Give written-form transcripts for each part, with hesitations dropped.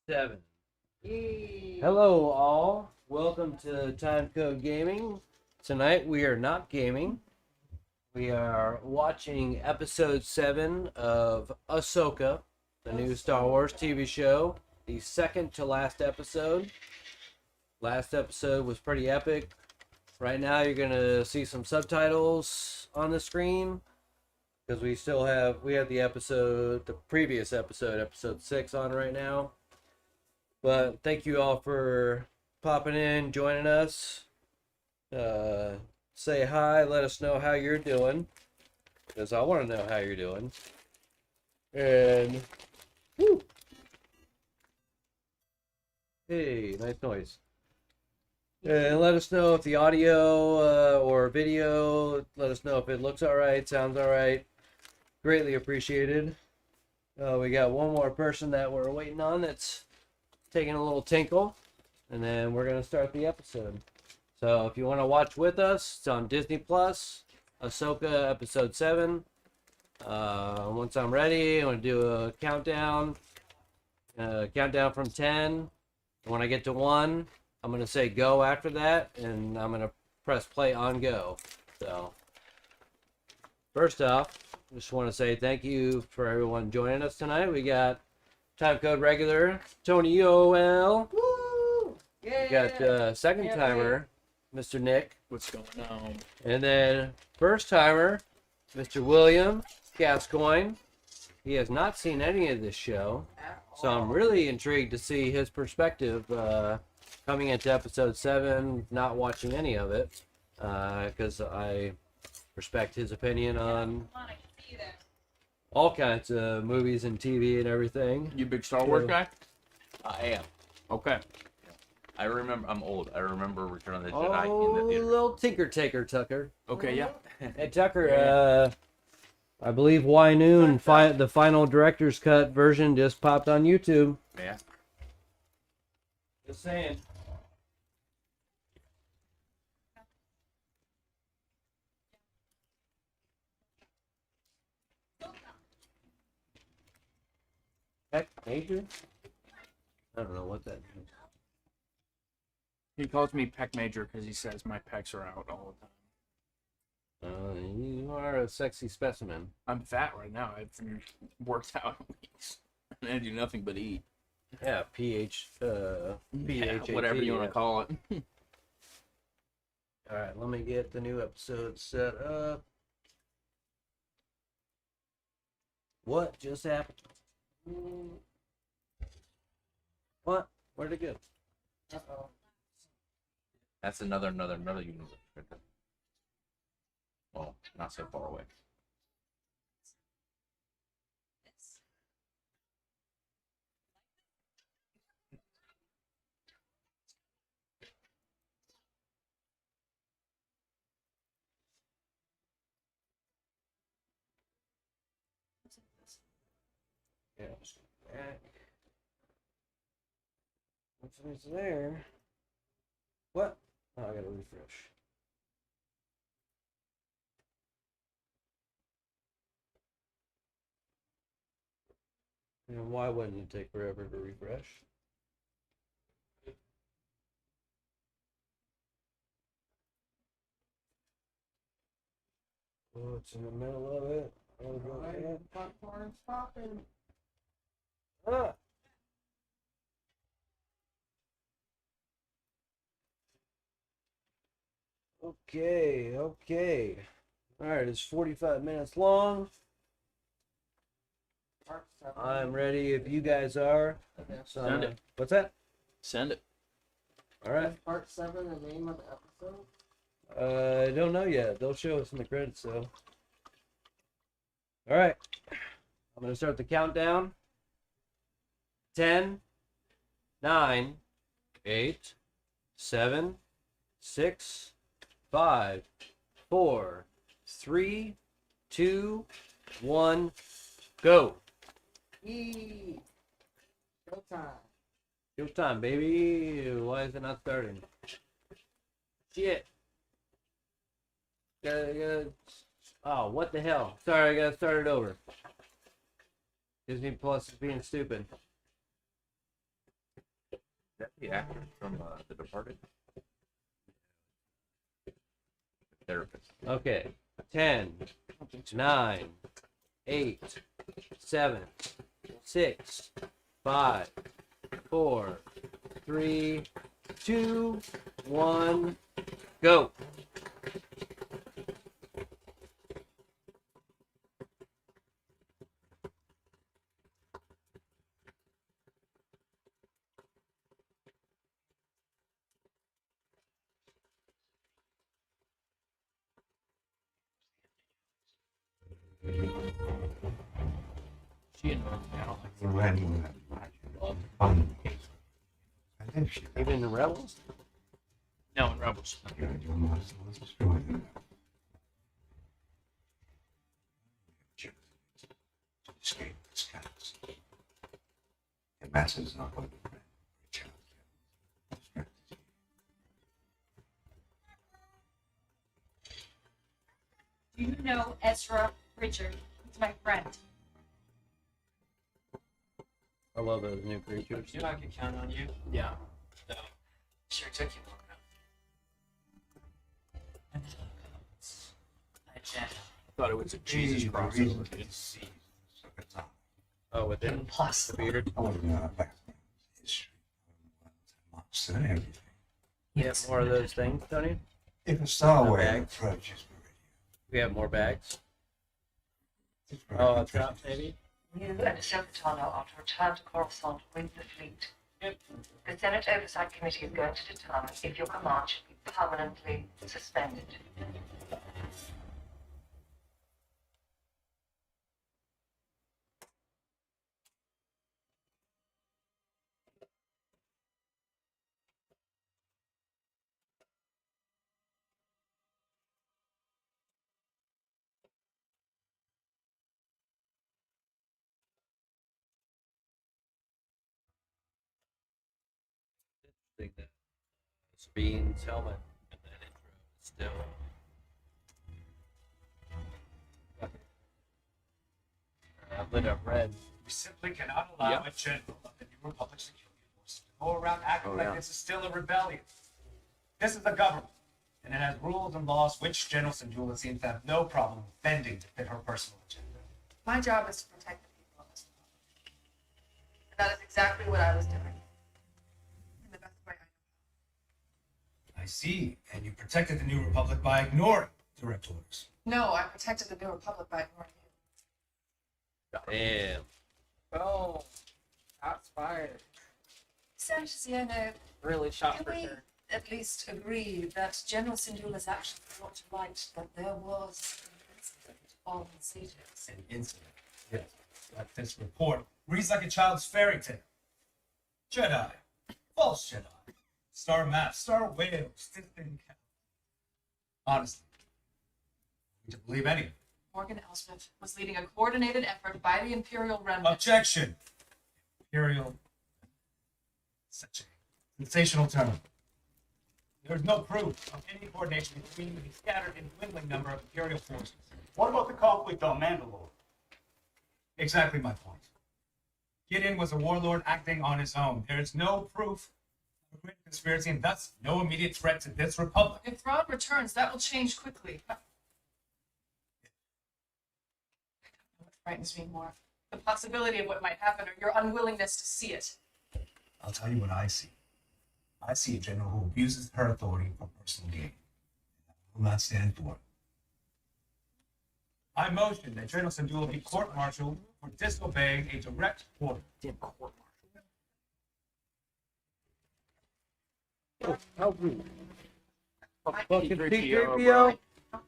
7. Yay. Hello, all. Welcome to Time Code Gaming. Tonight we are not gaming. We are watching episode 7 of Ahsoka, the new Star Wars TV show. The second to last episode. Last episode was pretty epic. Right now you're going to see some subtitles on the screen because we have the previous episode 6 on right now. But thank you all for popping in, joining us. Say hi, let us know how you're doing, because I want to know how you're doing. And, whew. Hey, nice noise. And let us know if the audio or video, let us know if it looks all right, sounds all right. Greatly appreciated. We got one more person that we're waiting on that's taking a little tinkle, and then we're gonna start the episode. So if you want to watch with us, it's on Disney Plus, Ahsoka episode 7. Once I'm ready, I'm gonna do a countdown from 10. When I get to 1, I'm gonna say go after that, and I'm gonna press play on go. So first off, just want to say thank you for everyone joining us tonight. We got Time Code regular Tony OL. Woo! Yeah. We got second timer, Mr. Nick. What's going on? And then first timer, Mr. William Gascoigne. He has not seen any of this show, so I'm really intrigued to see his perspective coming into episode 7, not watching any of it, because I respect his opinion on all kinds of movies and TV and everything. You big Star Wars guy? I am. Okay. I remember. I'm old. I remember Return of the Oh, Jedi in the theater. little tinker taker Tucker. Okay, yeah. Hey Tucker, I believe Y Noon the final director's cut version just popped on YouTube. Yeah. Just saying. Heck, major? I don't know what that means. He calls me Peck Major because he says my pecs are out all the time. You are a sexy specimen. I'm fat right now. I've worked out weeks. And I do nothing but eat. Yeah, PH, Whatever you want to call it. All right, let me get the new episode set up. What just happened? What? Where'd it go? Uh-oh. That's another universe. Right there. Well, not so far away. Yeah, just go back. Once it's there. What? Oh, I gotta refresh. And why wouldn't it take forever to refresh? Oh, it's in the middle of it. Oh, go ahead. Popcorn's popping. Ah. Okay. All right, it's 45 minutes long. Part 7. I'm ready if you guys are. Okay. So, Send it. what's that? Send it. All right. Is part 7 the name of the episode? I don't know yet. They'll show us in the credits, though. All right. I'm going to start the countdown. 10, 9, 8, 7, 6, 5, 4, 3, 2, 1, go. Yee! Showtime. Showtime, baby. Why is it not starting? Shit. Oh, what the hell? Sorry, I gotta start it over. Disney Plus is being stupid. that the actor from The Departed? Therapist. Okay. 10, 9, 8, 7, 6, 5, 4, 3, 2, 1, go. She annoys me. I don't like The random fun. I think she Even the Rebels? No, in Rebels. your muscle was destroyed. To escape the scouts. The masses is not going to prevent a child's strategy. Do you know Ezra Richard? He's my friend. I love those new creatures. You know I can count on you. Yeah. So, sure took you long enough. Agenda. I thought it was a Jesus The reason crossover. it's seized so it's not. Oh, with him? Plus, The beard? I want to know about history. Months and everything. You have more of those things, Tony? If a Starway bags. approaches We have more bags. Meridian, Oh, a trap, maybe? You and Ahsoka are to return to Coruscant with the fleet. The Senate Oversight Committee is going to determine if your command should be permanently suspended. Interesting that Sabine's helmet and that intro is still. Lit up red. We simply cannot allow Yep. a general of the New Republic security force to go around acting like this is still a rebellion. This is a government, and it has rules and laws which General Syndulla seems to have no problem bending to fit her personal agenda. My job is to protect the people of this world. And that is exactly what I was doing. In the best way I I see, and you protected the New Republic by ignoring direct orders. know. No, I protected the New Republic by ignoring you. Damn. Oh, shots fired. Santiziano, Really shot can for we her. at least agree that General Syndulla's actions brought to light that there was an incident on Cetus? An incident. Yes. Like this report reads like a child's fairy tale. Jedi. False Jedi. Star maps. Star whales. This didn't count. Honestly. I need to believe any of it. Morgan Elsbeth was leading a coordinated effort by the Imperial Remnant. Objection. Imperial. Such a sensational term. There is no proof of any coordination between the scattered and dwindling number of Imperial forces. What about the conflict on Mandalore? Exactly my point. Gideon was a warlord acting on his own. There is no proof of a great conspiracy and thus no immediate threat to this republic. If THRAWN returns, that will change quickly. I don't know what frightens me more. The possibility of what might happen or your unwillingness to see it. I'll tell you what I see. I see a general who abuses her authority for personal gain. I will not stand for it. I motion that General Syndulla be court-martialed for disobeying a direct order. Damn court Oh, how rude. martial. Fucking C-3PO, C-3PO. bro.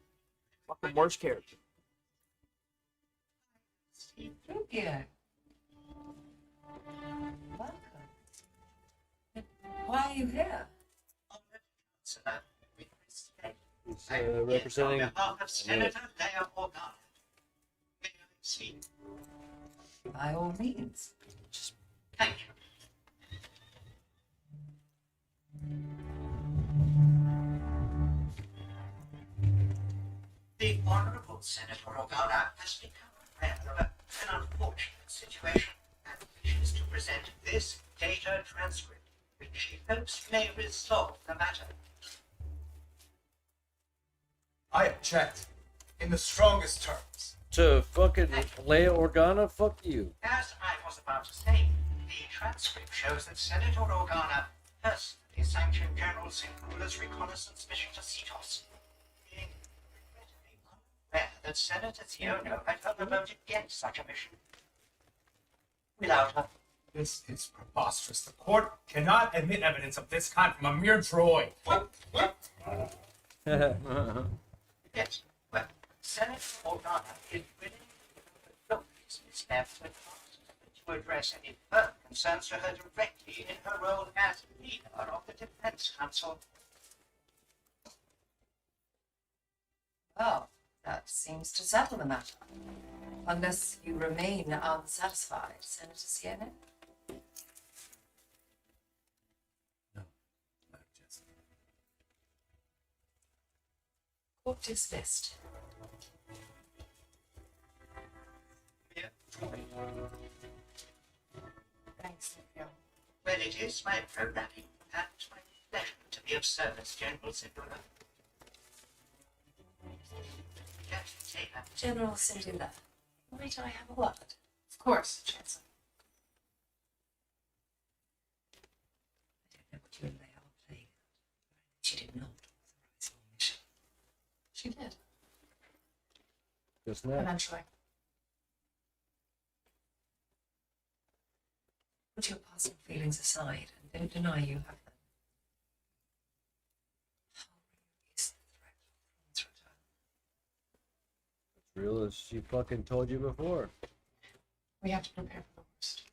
Fucking worst character. Yeah. Welcome. Why are you here? He's representing. On behalf of Senator Leia Organa. May I speak? By all means. Thank you. The Honorable Senator Organa has become aware of an unfortunate situation and wishes to present this data transcript which she hopes may resolve the matter. I object in the strongest terms. To fucking Leia Organa? Fuck you. As I was about to say, the transcript shows that Senator Organa personally sanctioned General Syndulla's reconnaissance mission to Cetos, being regrettably unaware that Senator Ziono had her vote against such a mission. Without her, This is preposterous. The court cannot admit evidence of this kind from a mere droid. yes, well, Senator Organa is willing to these missteps with us to address any further concerns to her directly in her role as leader of the Defense Council. Well, that seems to settle the matter. Unless you remain unsatisfied, Senator Siena. Court dismissed. Yeah. Thanks, Lucille. Well, it is my programming and my pleasure to be of service, General Syndulla. Yes, Taylor. General Syndulla, might I have a word? Of course, Chancellor. I don't know what you and Leia are playing at. She did not authorize your mission. She did. Just now. Eventually. Put your personal feelings aside and don't deny you have them. How real is the threat of THRAWN's return? As real as she fucking told you before. We have to prepare for the worst.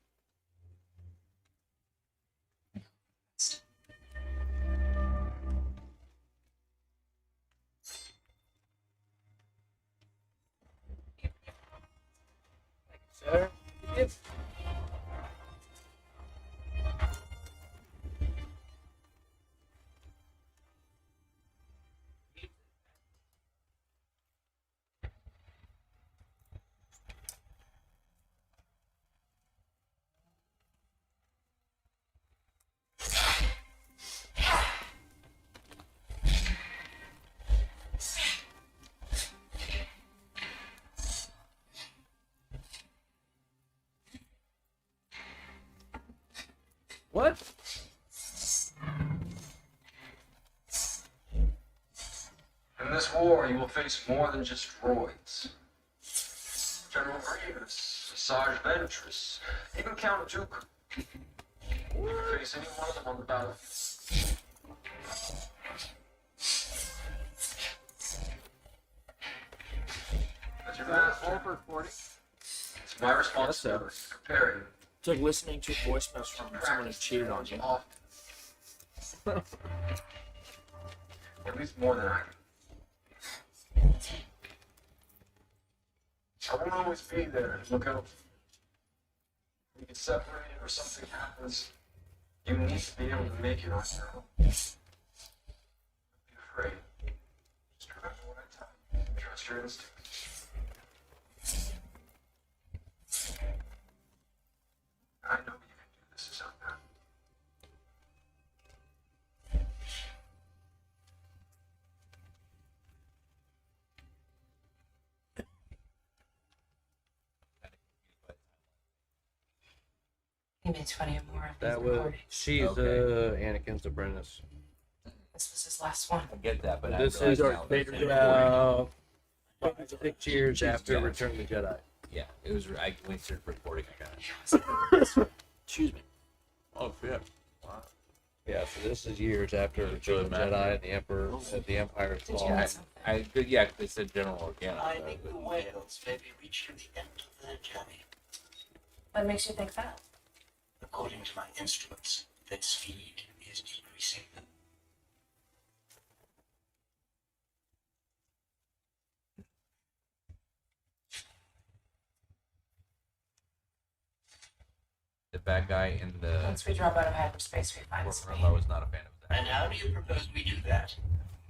Sir? Yes. What? In this war, you will face more than just droids. General Grievous, Asajj Ventress, even Count Dooku. You can face any one of them on the battlefield. As your master, it's my responsibility to prepare you. It's like listening to voicemails from someone who cheated on you. Often. At least more than I can. I won't always be there to look out. You get separated or something happens, you need to be able to make it on your own. Don't be afraid. Just remember what I tell you. Trust your instincts. I know you can do this, Ahsoka. He made 20 or more of these That was recordings. she's Okay. Anakin's apprentice. This was his last one. I get that, but This I is realize our now Vader that- about 6 years after Yeah. Return of the Jedi. Yeah, it was. I went to recording. I got it. Excuse me. Oh shit! Wow. Yeah, so this is years after Return So of the imagine- Jedi and the Emperor, the Empire's Did you fall. have something? Yeah, they said General Organa. I think the whales may be reaching the end of their journey. What makes you think that? According to my instruments, their speed is decreasing. The bad guy in the Once we drop out of hyperspace, we find courtroom, speed. I was not a fan of that. And how do you propose we do that?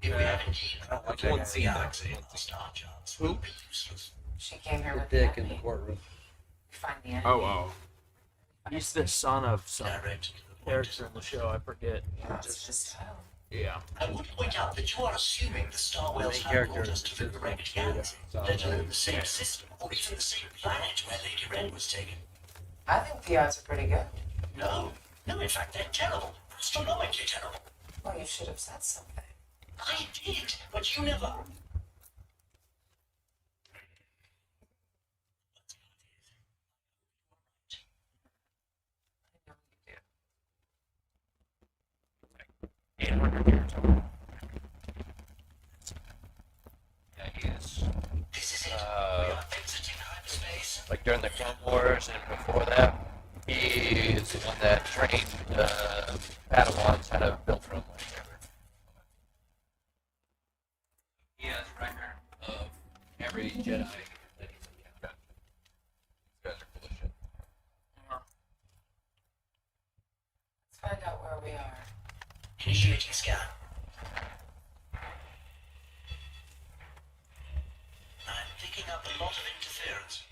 If we have indeed like one scene that I galaxy, the star charts will be useless. She came here The with dick the in the enemy. courtroom. We find the enemy. Oh, oh. He's the son of some. Directed to the character in the show. I forget. Yeah. I would point out that you are assuming the Star Whales main have character brought is us to the correct Jada. galaxy, let alone the same system, or even the same planet where Lady Ren was taken. I think the odds are pretty good. No, in fact, they're terrible. Astronomically terrible. Well, you should have said something. I did, but you never. Yeah, he is. This is it. We are exiting hyperspace. Like during the Clone Wars and before that, he is the one that trained Padawans how to build from lightsaber. He has record of every Jedi that he's encountered. These guys are full of shit. Let's find out where we are. Initiating scan. I'm picking up a lot of interference.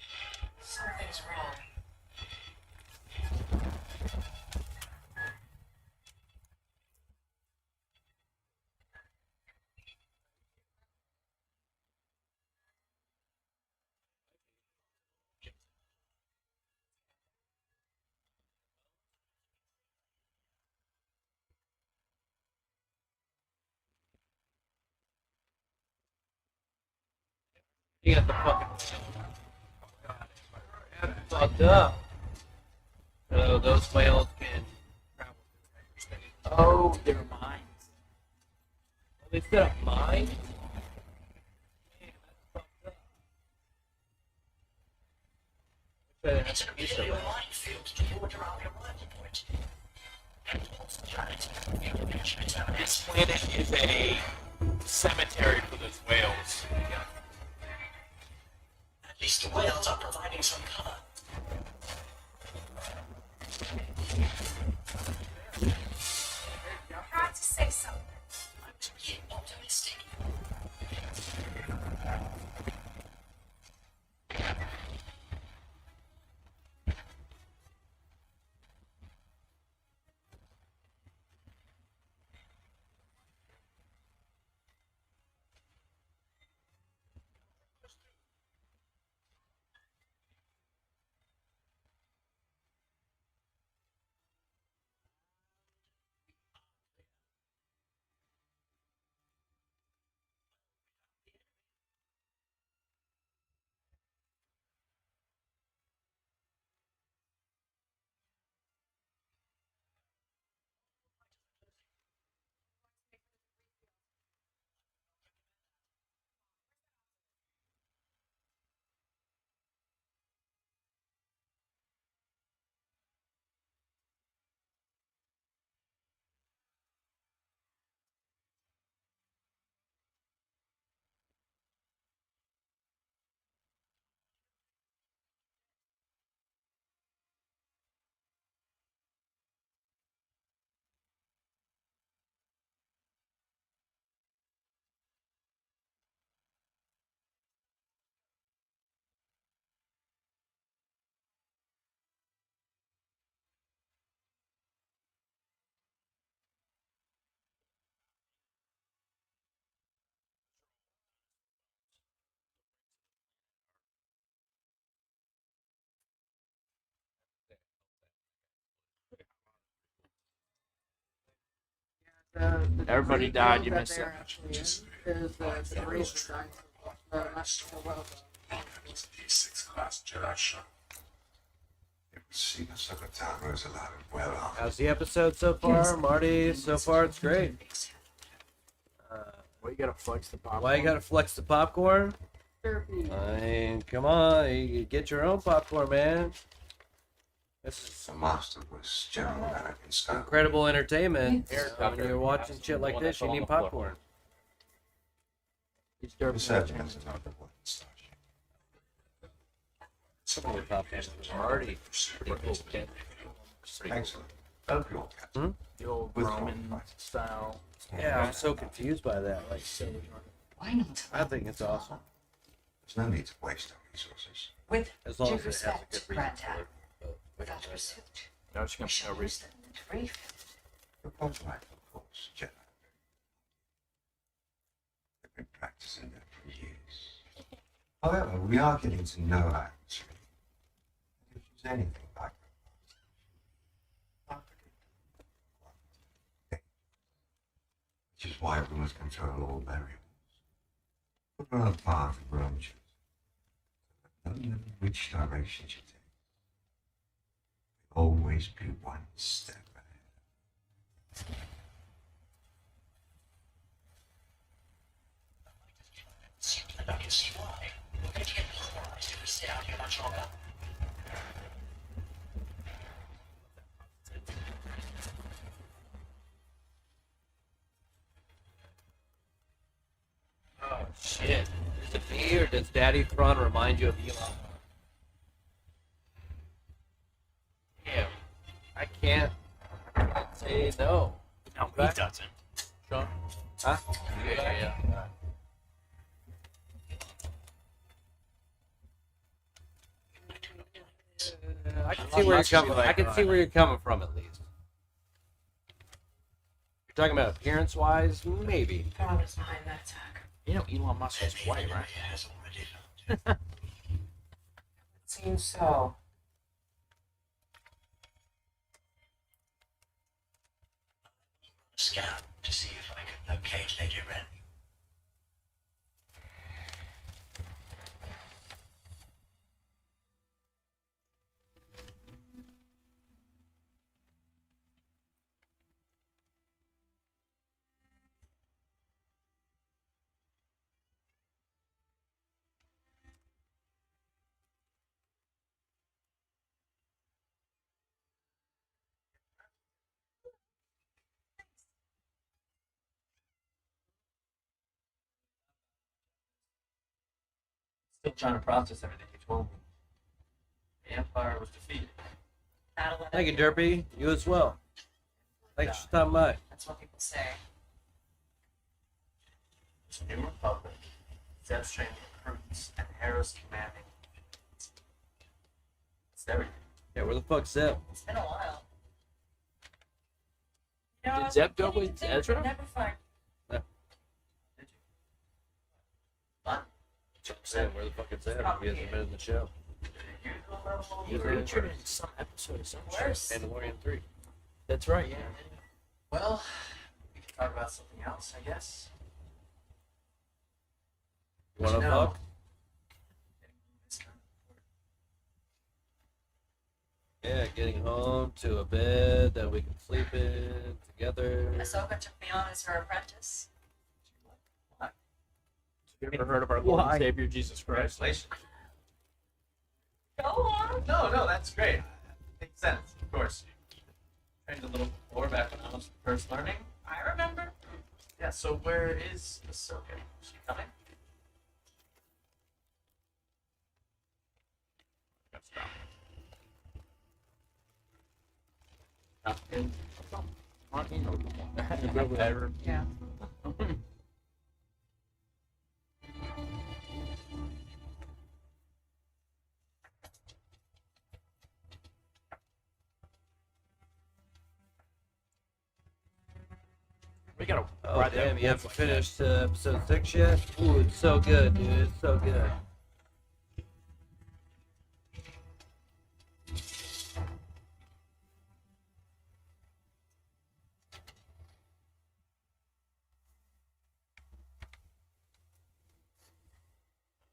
Something's wrong. You got the fucking fucked up. So those whales can travel through hyperspace. Oh, they're mines. They set up mine? It's an imperial minefield to water around your working point. This planet is a cemetery for those whales. At least the whales are providing some cover. Tried to say something. I'm being optimistic. Everybody died, you missed it. Is the race that died. Not so well done. D6 class Jedi shuttle. It was seen as Ahsoka was allowed well on. How's the episode so far, Marty? So far, it's great. Well, you gotta flex the popcorn. Why you gotta flex the popcorn? I mean, come on, you get your own popcorn, man. This is The master was General American style. incredible entertainment. When you're watching shit like this, you need popcorn. He's derping The that servants chance. are not the ones starship. Some of the popcorn is already pretty cool. Excellent. Hope you all catch. The old With Roman fun. style. Yeah, I'm so confused by that. Like, Why not? I think it's awesome. There's no need to waste our resources. With As long due as it has a respect, good reason Grandad. for it. Without pursuit, No, she we comes shall no lose reason. them. to brief. You're both right, of course, Jedi. They've been practicing that for years. However, we are getting to know our history. If there's anything like that, which is why we must control all variables. Put her on a path of her own choosing. No matter which direction she takes, always be one step ahead. I can see why. We're going to get polarized if we stay out here much longer. Oh shit. Is it me or does Daddy THRAWN remind you of Elon? Damn. I can't say no. No, he doesn't. Sean? Huh? Yeah. I can see where you're coming. I can see where you're coming from at least. You're talking about appearance-wise, maybe. God was behind that attack. You know Elon Musk is white, right? Has already found It seems so. a scan to see if I can locate Lady Wren. Still trying to process everything you told me. The Empire was defeated. Thank you, Derpy. You as well. Thanks for stopping by. That's what people say. It's a new republic. Zeb's training recruits and Hera's commanding. It's everything. Yeah, where the fuck's Zeb? It's been a while. Did Zeb go with Ezra? Never find. Sam, where the fuck is Zeb? He hasn't been in the show. He featured in some episode of some show. Mandalorian 3. That's right, yeah. Well, we can talk about something else, I guess. You wanna No. fuck? Yeah, getting home to a bed that we can sleep in together. Ahsoka took me on as her apprentice. Have you ever heard of our Lord and Savior Jesus Christ? Congratulations. Go on. No, that's great. Makes sense, of course. Trained a little before back when I was first learning. I remember. Yeah, so where is Ahsoka? Is she coming? Yeah. We gotta Oh, ride damn, that you haven't wolf. finished episode 6 yet? Ooh, it's so good, dude. It's so good.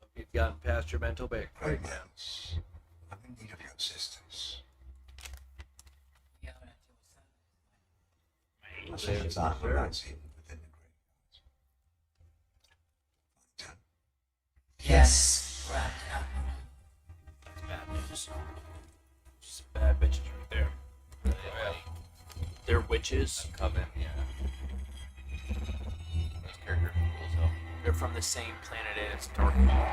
Hope you've gotten past your mental break. Great Mouse, I'm in need of your assistance. Yeah, Assistance are arise hidden within the graveyards. yes. Right. That's bad news. Just bad bitches right there. They're witches. Come in, yeah. Those characters are cool, so. They're from the same planet as Dark Maul.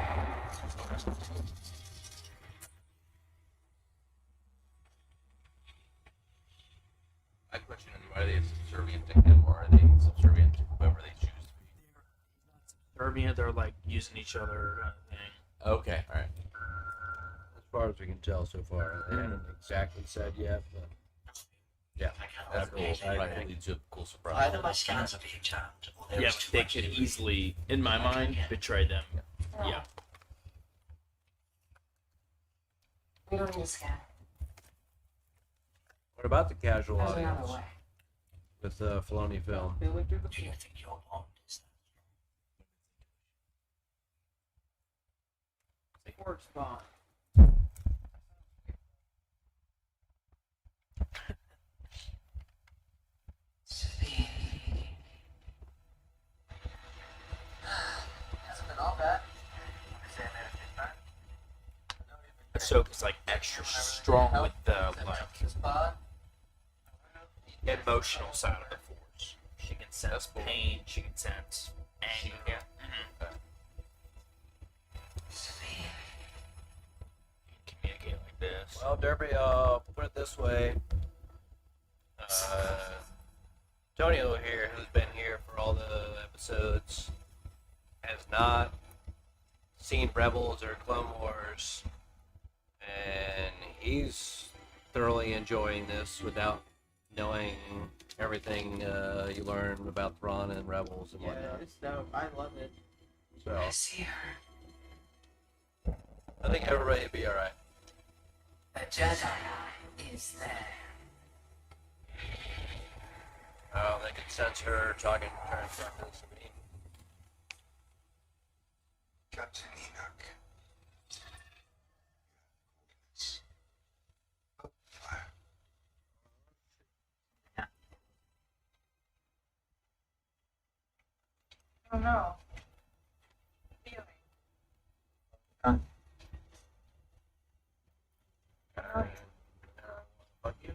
I question why are they subservient to him, or are they subservient to whoever they choose to be? Subservient, they're like using each other kind of thing. Okay, alright. As far as we can tell so far. They haven't exactly said yet, but Yeah, That's cool. I Right, agree. it leads to a cool surprise. Either my scans are being jammed, or there Yeah, is but too they much could information. easily, in my mind, betray them. Yeah. We don't need a scan. What about the casual There's another audience way. with Filoni film? Feel it through the Do you think your bond is sports bond. Hasn't been all bad. Ahsoka's like extra strong with the like This bond. emotional side of the Force. She can sense pain. She can sense anger. Communicate like this. Well, Derby, put it this way. Tonio here, who's been here for all the episodes, has not seen Rebels or Clone Wars, and he's thoroughly enjoying this without knowing everything you learn about THRAWN and Rebels and Yeah, whatnot. it's dope. I love it. So I see her. I think everybody will be all right. A Jedi is there. Oh, they can sense her talking turn circles to me. Captain Enoch. Fire. Oh no. Feeling. Fuck you.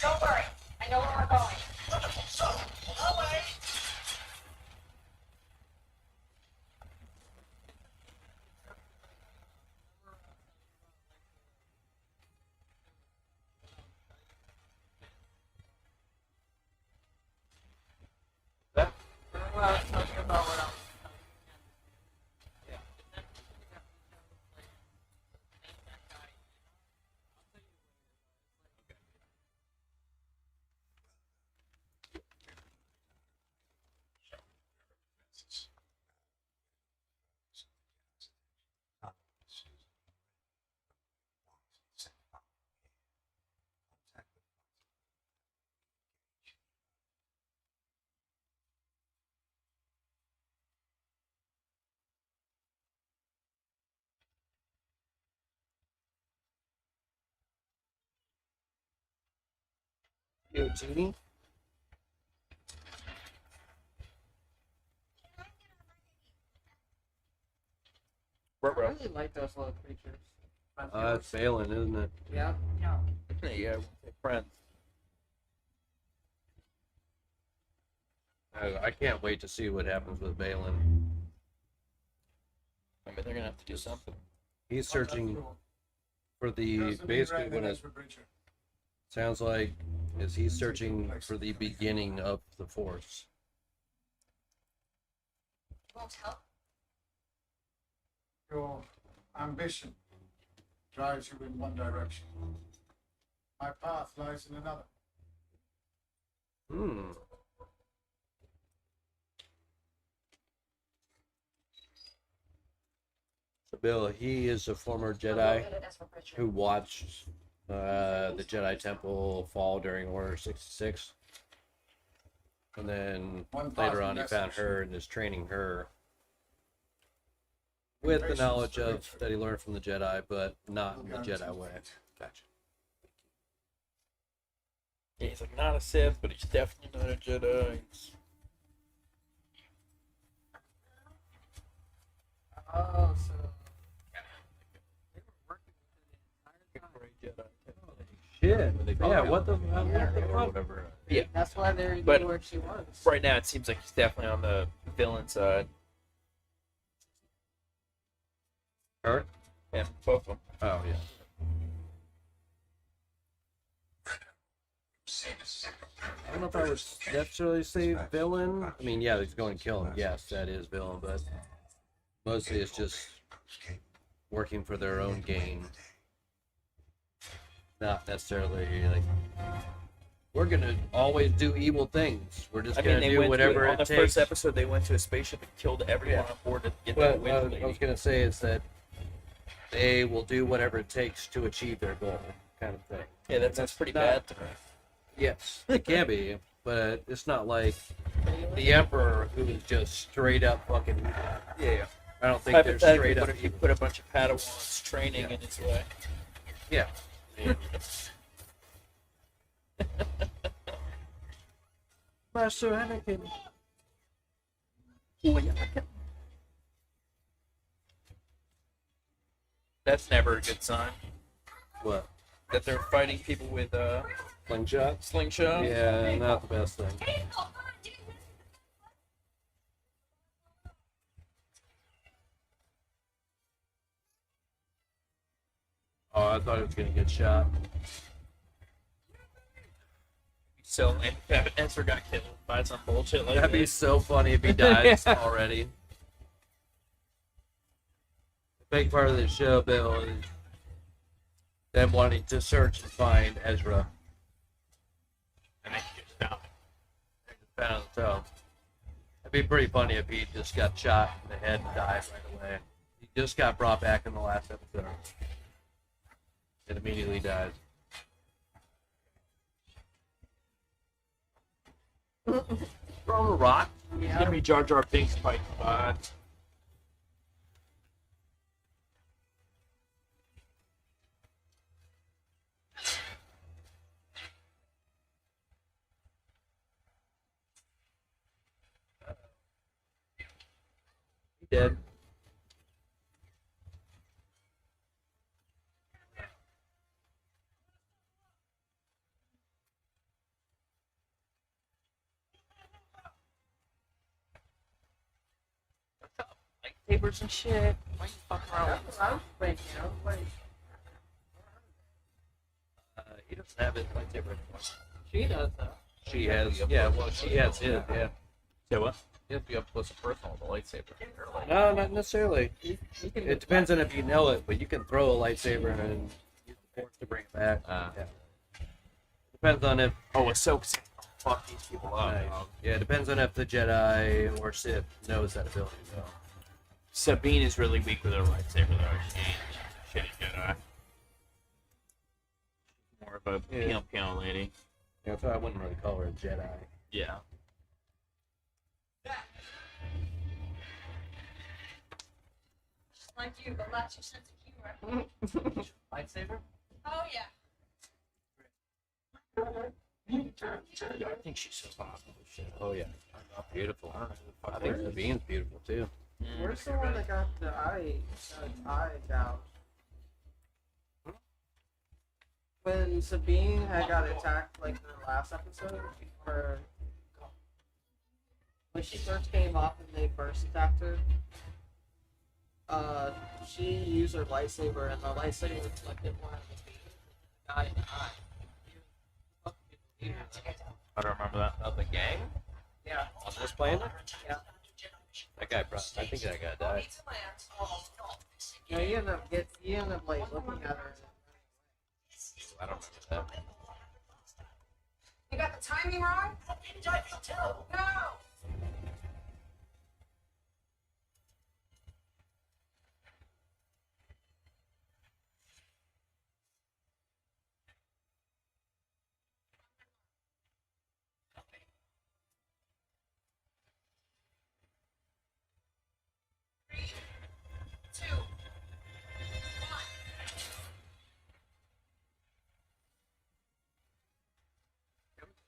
Don't worry. I know where we're going. Wonderful. So, on our way. Remember I was talking about what else? You too. I really like those little creatures. It's Balin, isn't it? Yeah. No. Yeah, we're friends. I can't wait to see what happens with Balin. I mean, they're gonna have to do something. He's searching for the basically what it sounds like is he's searching for the beginning of the Force. Won't help. Your ambition drives you in one direction. My path lies in another. Hmm. Bill, he is a former Jedi who watched the Jedi Temple fall during Order 66. And then later on he found her and is training her with the knowledge of that he learned from the Jedi, but not in the Jedi way. Gotcha. Yeah, he's like not a Sith, but he's definitely not a Jedi. It's- Oh, so they were working with it the entire time. Shit. Yeah, what the or fuck? whatever. Yeah, That's why they But- knew where she was. right now it seems like he's definitely on the villain side. Her? Yeah, both of them. Oh, yeah. I don't know if I would necessarily say villain. I mean, yeah, he's going to kill him. Yes, that is villain, but mostly it's just working for their own gain. Not necessarily like we're gonna always do evil things. We're just gonna do whatever on it the takes. first episode. They went to a spaceship and killed everyone on board to get What the witch I lady. was gonna say is that they will do whatever it takes to achieve their goal, kind of thing. Yeah, that's pretty not- bad to me. Yes, it can be, but it's not like the Emperor who is just straight up fucking evil. Yeah. I don't think they're Hypothetically, straight up what if you evil. put a bunch of Padawans training in his way? Yeah. Master Anakin. That's never a good sign. What? That they're fighting people with Slingshot? slingshot. Yeah, not the best thing. Oh, I thought he was gonna get shot. So and Ezra got killed by some bullshit like That'd be this. so funny if he dies already. A big part of the show, Bill, is them wanting to search and find Ezra. And then he just died. Found so. It'd be pretty funny if he just got shot in the head and died right away. He just got brought back in the last episode. And immediately dies. Throw a rock? It's gonna be Jar Jar Binks fighting God. He dead. Lightsabers and shit. Why you fucking around with That's what I was thinking. I was like, He doesn't have his lightsaber anymore. she does though. She has, yeah, well, she has his, yeah. Say what? You have to be up close and personal with a lightsaber. No, not necessarily. It depends on if you know it, but you can throw a lightsaber and use the force to bring it back. Yeah. Depends on if. Oh, Ahsoka's fuck these people up. Nice. Yeah, it depends on if the Jedi or Sith knows that ability. So. Sabine is really weak with her lightsaber, though. She's a shitty Jedi. More of a piano lady. Yeah, that's why I wouldn't really call her a Jedi. Yeah. Just like you, but lacks your sense of humor. Lightsaber? Oh yeah. I think she's so popular. Shit. Oh yeah, beautiful. I think Sabine's beautiful too. Where's the one that got the eye out? When Sabine had got attacked, like in the last episode, before when she first came up and they first attacked her, she used her lightsaber and the lightsaber reflected one of the guy in the eye. I don't remember that. Of the gang? Yeah. On this planet? Yeah. That guy, I think that guy died. Yeah, you end up like looking at her. I don't remember that. You got the timing wrong? No!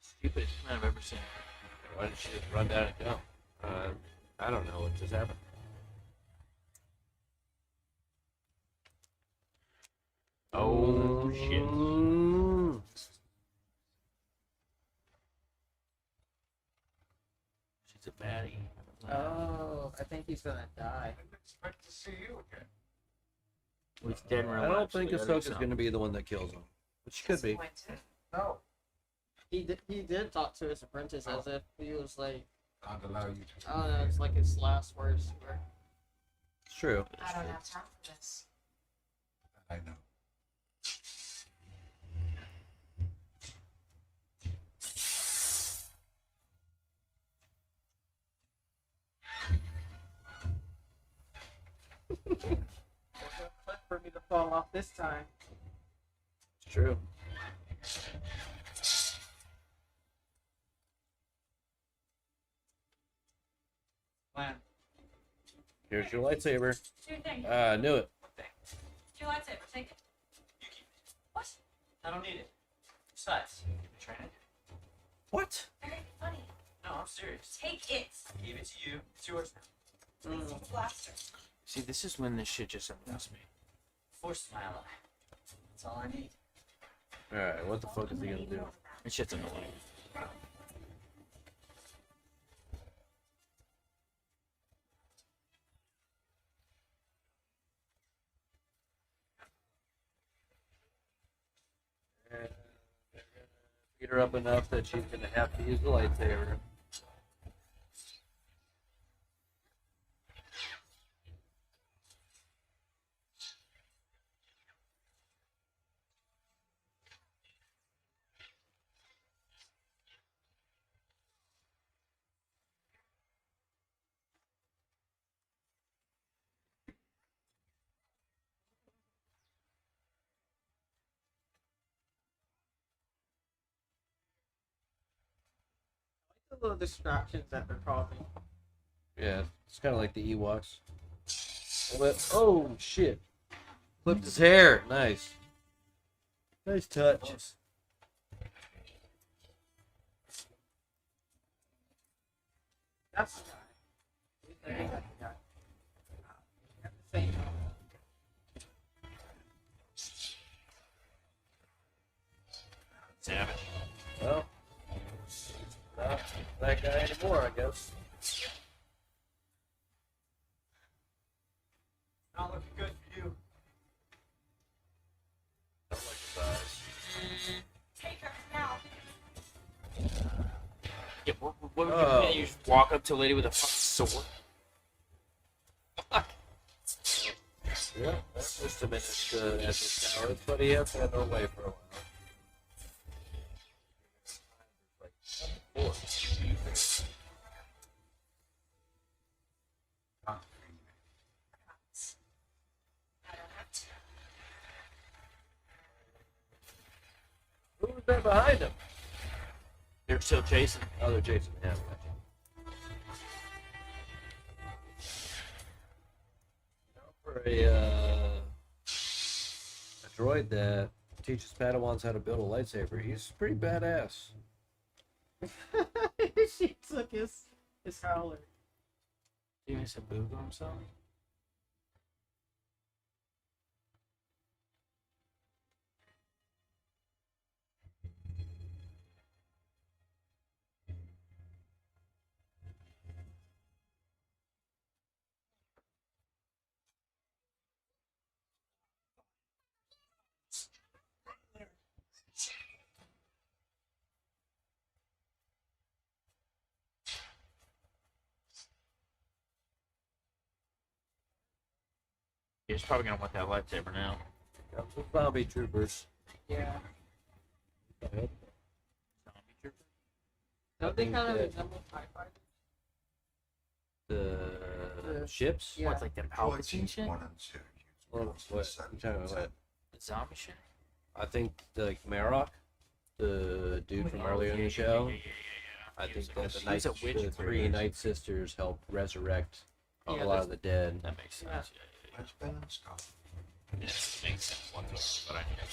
Stupidest man I've ever seen. Why did she just run down and jump? I don't know what just happened. Oh, shit. She's a baddie. Oh, I think he's gonna die. I didn't expect to see you again. Well, he's dead in real I life, don't so think they gotta do Ahsoka's something. going to be the one that kills him. But she could be. No, He did talk to his apprentice as if he was like, I'd allow you to. I don't know, it's like his last words to her. It's true. I don't have time for this. I know. For me to fall off this time. It's true. Plan. Here's your lightsaber. Do your thing. Knew it. Do your lightsaber. Take it. You keep it. What? I don't need it. Besides, you can train it. What? Very funny. No, I'm serious. Take it. I gave it to you. It's yours now. It's a blaster. See, this is when this shit just annoys me. Force my ally. That's all I need. Alright, what the fuck is he gonna do? This shit's annoying. And they're gonna beat her up enough that she's gonna have to use the lightsaber. The little distractions that they're causing. Yeah, it's kind of like the Ewoks. Oh shit! Clipped his hair. Nice. Nice touch. That's the guy. That's the guy. At the same time. Savage. Well, not that guy anymore, I guess. Not looking good for you. Don't like his eyes. Take her now. Yeah, what would you do? You just walk up to a lady with a fucking sword? Yeah, that's just diminished Ezra's powers, but he has had no way for a while. Who was that behind him? They're still chasing. Oh, they're chasing him. Gotcha. For a droid that teaches Padawans how to build a lightsaber, he's pretty badass. She took his howler. Do you miss a boob on himself? He's probably gonna want that lightsaber now. Some zombie troopers. Yeah. Go ahead. Zombie trooper? Don't they think kind of that- resemble TIE fighters? The ships? Yeah. What's like the Palpatine shit? One and two. Well, what? I'm talking about what? The zombie shit? I think like Marok, the dude from earlier in the show. I think that the, He's a witch the for three years. Night Sisters helped resurrect a Yeah, lot of the dead. That makes sense. Yeah, Where's Ben and Scott? yeah. It makes sense whatsoever, but I can't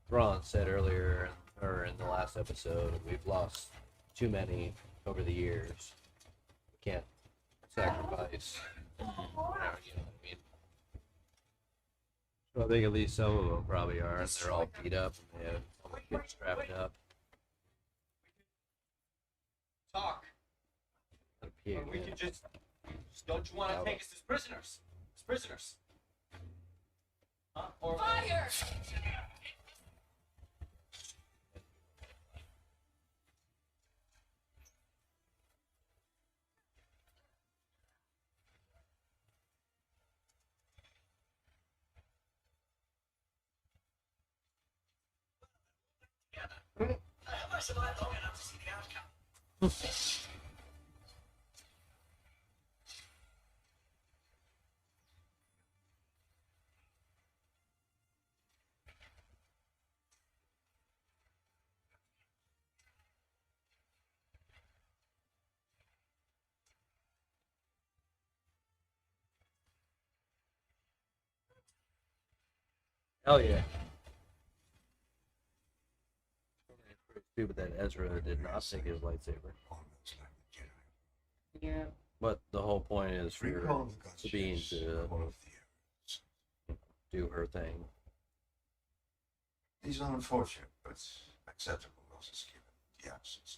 THRAWN said earlier, or in the last episode, we've lost too many over the years. We can't sacrifice. You know what I mean? So I think at least some of them probably are, and they're all beat up and they have almost getting strapped up. Talk. Not a pig, Or we man. could just don't you want to take us as prisoners? As prisoners. Huh? Or Fire! I hope I survive long enough to see the outcome. Hell yeah. It's pretty stupid that Ezra did not take his lightsaber. Almost like the Jedi. Yeah. But the whole point is for Recall the Sabine gunships, to all of the errors. do her thing. These are unfortunate, but acceptable losses given the absence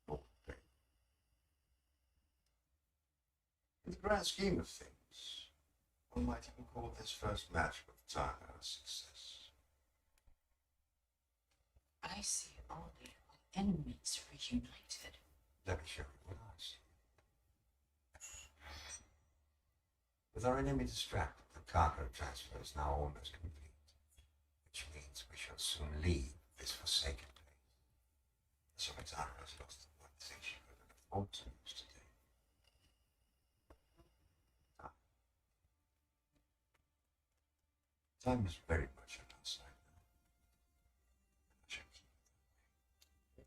of more pain. In the grand scheme of things, one might even call this first match with Tana a success. I see only our enemies reunited. Let me show you what I see. With our enemy distracted, the cargo transfer is now almost complete, which means we shall soon leave this forsaken place. So Alexandra has lost the one thing she couldn't afford to lose today. Time is very much on our side now. I shall keep it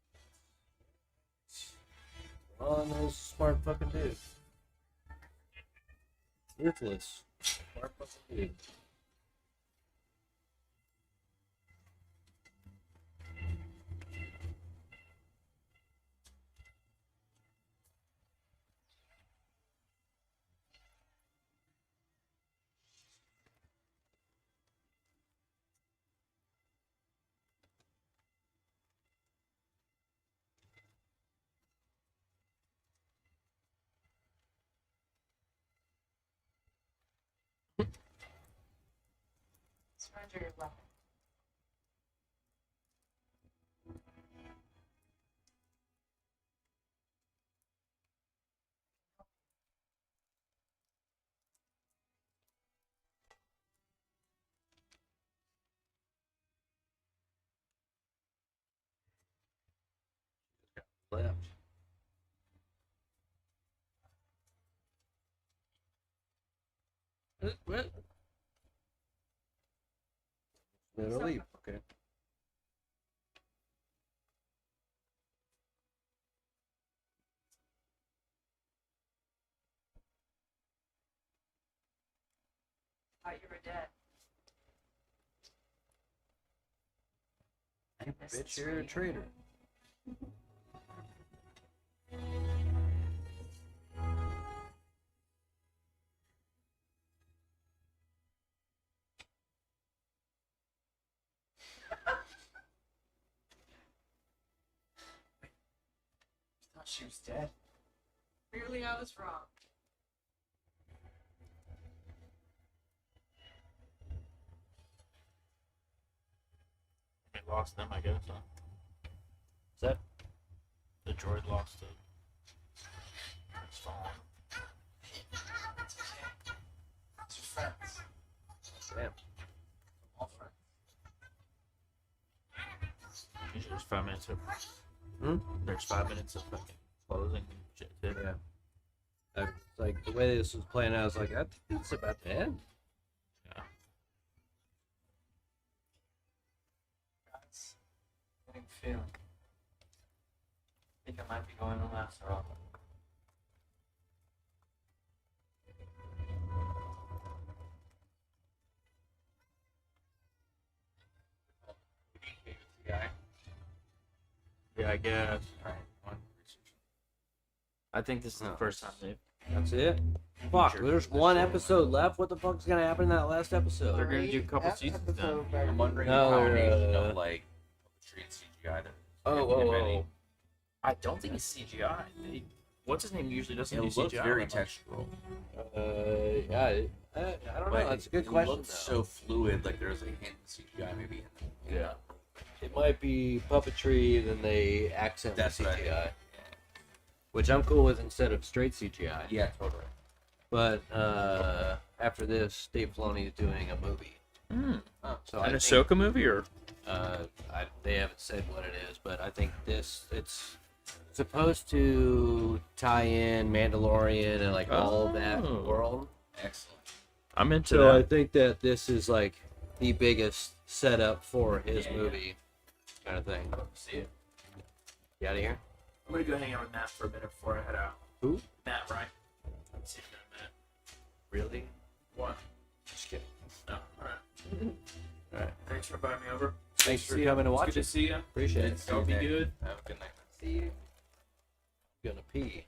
that way. Ron is a smart fucking dude. Ruthless. Smart fucking dude. Surrender your weapon. Left. What? Let her leave. Okay. Thought you were dead. You bitch, you're a traitor. I thought she was dead. Clearly, I was wrong. We lost them, I guess, huh? Is that? The droid lost it. It's fallen. It's okay. It's your friends. Damn. All friends. Usually there's 5 minutes of. Hmm? There's 5 minutes of fucking closing shit too. Yeah. Like the way this was playing out, I was like, I think it's about to end. Yeah. Guys, getting a feeling. I think I might be going on after all. Yeah, I guess. I think this is the No. first time they've. That's it. Fuck, there's one episode left. What the fuck's gonna happen in that last They're episode? gonna do a couple seasons then. I'm wondering No, the combination they're, of like puppetry and CGI. That Oh. I don't think it's CGI. What's his name usually doesn't It do looks CGI. very that much. textural. Yeah, I don't know. But That's a good it question. looks so fluid. Like there's a hint of CGI maybe. In Yeah. It might be puppetry, then they accent with That's what I CGI, think. which I'm cool with instead of straight CGI. Yeah, totally. But after this, Dave Filoni is doing a movie. Mm. So An I Ahsoka movie or? They haven't said what it is, but I think it's supposed to tie in Mandalorian and like all of that world. Excellent. I'm into So that. I think that this is like the biggest setup for his movie, kind of thing. See it. You out of here? I'm gonna go hang out with Matt for a minute before I head out. Who? Matt, right? Let's see if Matt. Really? What? Just kidding. No. All right. All right. Thanks for inviting me over. Thanks for See ya. coming to It's watch good to it. see you. Appreciate it. Y'all be good. Have a good night. See you. Gonna pee.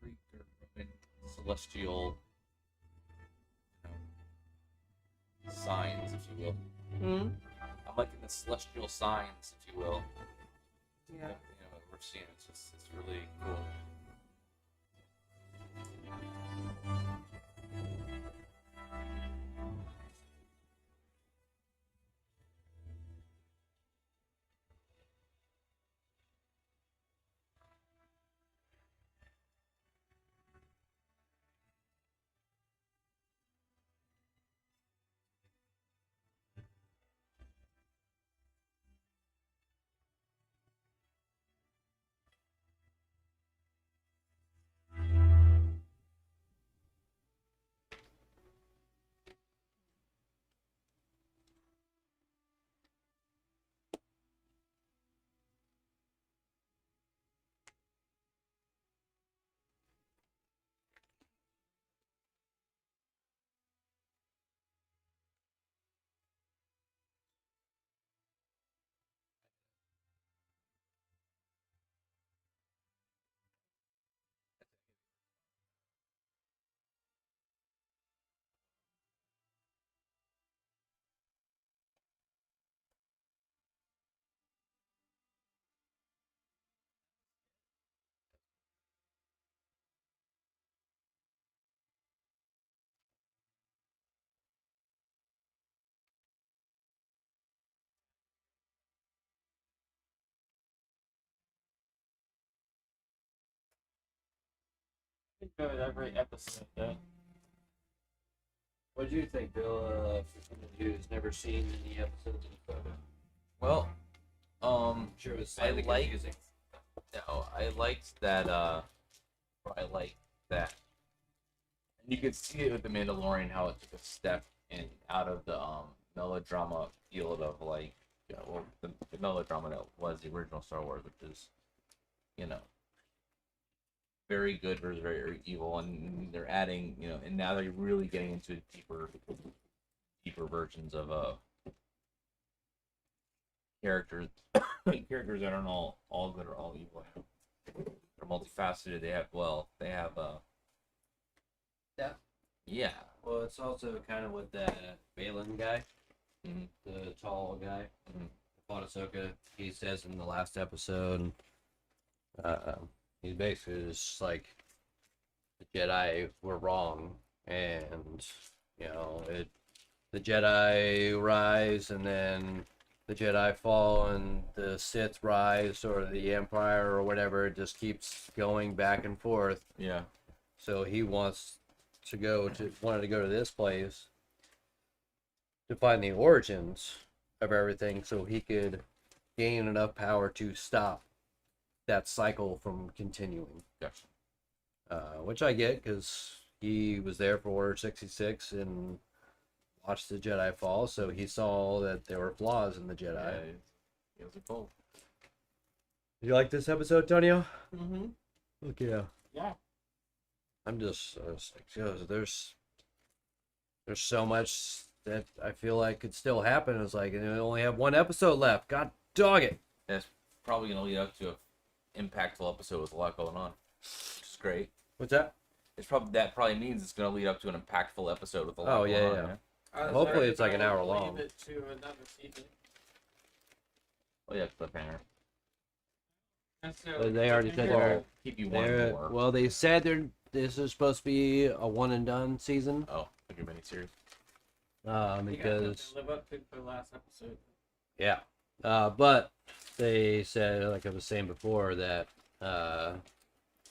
Greek or Roman celestial signs, if you will. I'm liking the celestial signs, if you will. Yeah. What we're seeing. It's really cool. Enjoyed every episode, though. What did you think, Bill? For someone who's never seen any episodes of Ahsoka? Well, Sure, it was I slightly like. confusing. No, I liked that. Or I like that. And you could see it with the Mandalorian how it took a step in out of the melodrama field of like, the melodrama that was the original Star Wars, which is, very good versus very evil, and they're adding, and now they're really getting into deeper versions of characters characters that aren't all good or all evil. They're multifaceted. They have Yeah. yeah. Well, it's also kind of with that Balin guy, the tall guy, fought Ahsoka. He says in the last episode, he basically just like the Jedi were wrong, and the Jedi rise, and then the Jedi fall, and the Sith rise, or the Empire, or whatever. It just keeps going back and forth. Yeah. So he wanted to go to this place to find the origins of everything, so he could gain enough power to stop that cycle from continuing. Yes. Which I get, because he was there for Order 66 and watched the Jedi fall, so he saw that there were flaws in the Jedi. Yeah, it was a goal. You like this episode, Tonio? Mm-hmm. Look, yeah. Yeah. I'm just like, there's so much that I feel like could still happen. It's like, and we only have one episode left. God dog it. That's probably gonna lead up to an impactful episode with a lot going on, which is great. What's that? That probably means it's gonna lead up to an impactful episode with a lot going on. Yeah. Hopefully it's like an hour long. Leave it to another season. Oh yeah, cliffhanger. And so, But they already said they're keep you wanting more. Well, they said this is supposed to be a one and done season. Oh, like a miniseries. because live up to the last episode. yeah, but they said, like I was saying before, that